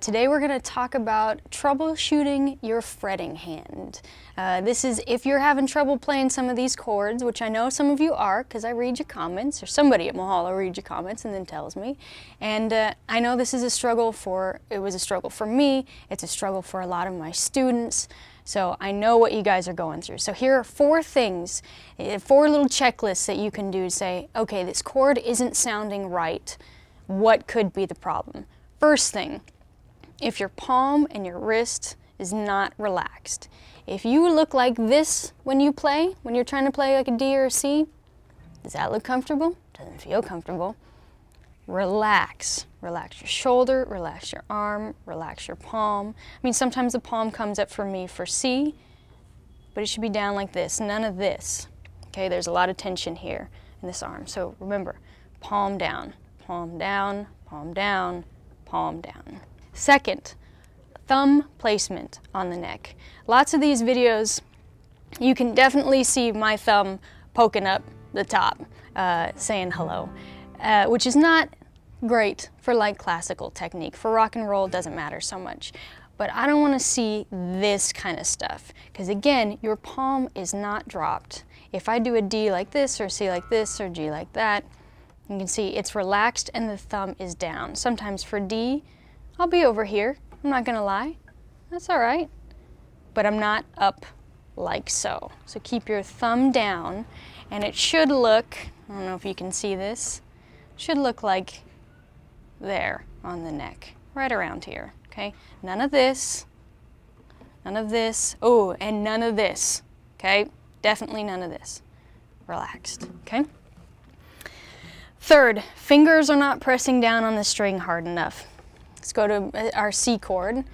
Today we're going to talk about troubleshooting your fretting hand. This is if you're having trouble playing some of these chords, which I know some of you are because I read your comments, or somebody at Mahalo reads your comments and then tells me. And I know this is a struggle it was a struggle for me, it's a struggle for a lot of my students. So I know what you guys are going through. So here are 4 things, 4 little checklists that you can do to say, okay, this chord isn't sounding right. What could be the problem? First thing, if your palm and your wrist is not relaxed. If you look like this when you play, when you're trying to play like a D or a C, does that look comfortable? Doesn't feel comfortable. Relax. Relax your shoulder, relax your arm, relax your palm. I mean, sometimes the palm comes up for me for C, but it should be down like this, none of this. Okay, there's a lot of tension here in this arm. So remember, palm down, palm down, palm down, palm down. Second, thumb placement on the neck. Lots of these videos, you can definitely see my thumb poking up the top, saying hello, which is not great for like classical technique. For rock and roll, it doesn't matter so much. But I don't want to see this kind of stuff, because again, your palm is not dropped. If I do a D like this, or C like this, or G like that, you can see it's relaxed and the thumb is down. Sometimes for D, I'll be over here. I'm not gonna lie. That's all right. But I'm not up like so. So keep your thumb down, and it should look, I don't know if you can see this, should look like there on the neck, right around here, okay? None of this, oh, and none of this, okay? Definitely none of this. Relaxed, okay? Third, fingers are not pressing down on the string hard enough. Let's go to our C chord.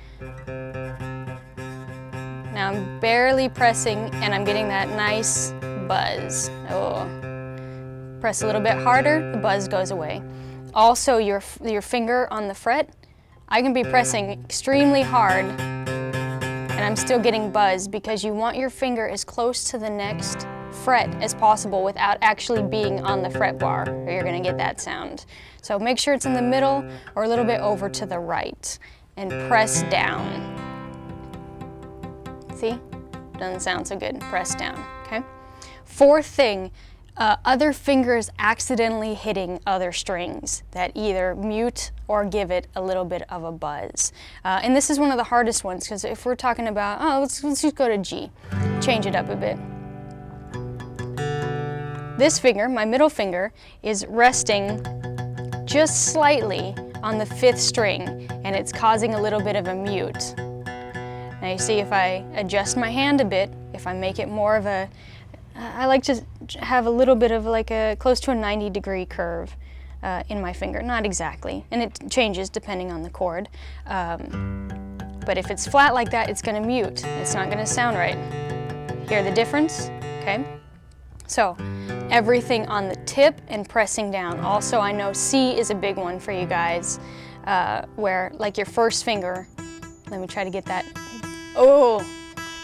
Now I'm barely pressing and I'm getting that nice buzz. Oh. Press a little bit harder, the buzz goes away. Also, your finger on the fret, I can be pressing extremely hard and I'm still getting buzz, because you want your finger as close to the next fret as possible without actually being on the fret bar, or you're going to get that sound. So make sure it's in the middle or a little bit over to the right and press down. See? Doesn't sound so good. Press down, okay? Fourth thing, other fingers accidentally hitting other strings that either mute or give it a little bit of a buzz. And this is one of the hardest ones, because if we're talking about, oh, let's just go to G, change it up a bit. This finger, my middle finger, is resting just slightly on the 5th string, and it's causing a little bit of a mute. Now you see, if I adjust my hand a bit, if I make it more of a, I like to have a little bit of like a close to a 90-degree curve in my finger. Not exactly, and it changes depending on the chord. But if it's flat like that, it's going to mute. It's not going to sound right. Hear the difference? Okay. So everything on the tip and pressing down. Also, I know C is a big one for you guys, where like your first finger, let me try to get that. Oh,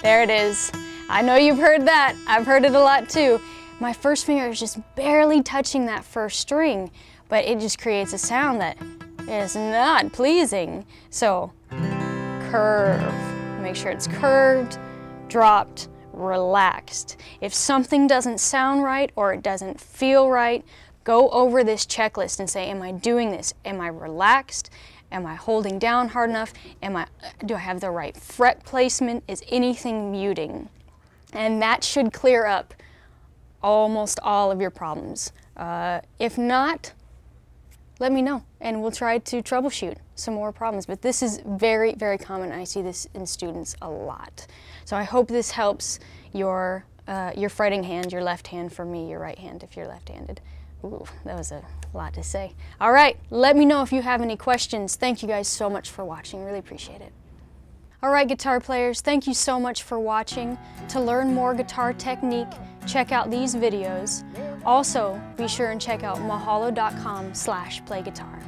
there it is. I know you've heard that. I've heard it a lot too. My first finger is just barely touching that first string, but it just creates a sound that is not pleasing. So curve, make sure it's curved, dropped, relaxed. If something doesn't sound right or it doesn't feel right, go over this checklist and say, am I doing this? Am I relaxed? Am I holding down hard enough? Do I have the right fret placement? Is anything muting? And that should clear up almost all of your problems. If not, let me know and we'll try to troubleshoot some more problems. But this is very, very common. I see this in students a lot. So I hope this helps your fretting hand, your left hand. For me, your right hand if you're left-handed. Ooh, that was a lot to say. All right, let me know if you have any questions. Thank you guys so much for watching. Really appreciate it. All right, guitar players, thank you so much for watching. To learn more guitar technique, check out these videos. Also, be sure and check out mahalo.com/playguitar.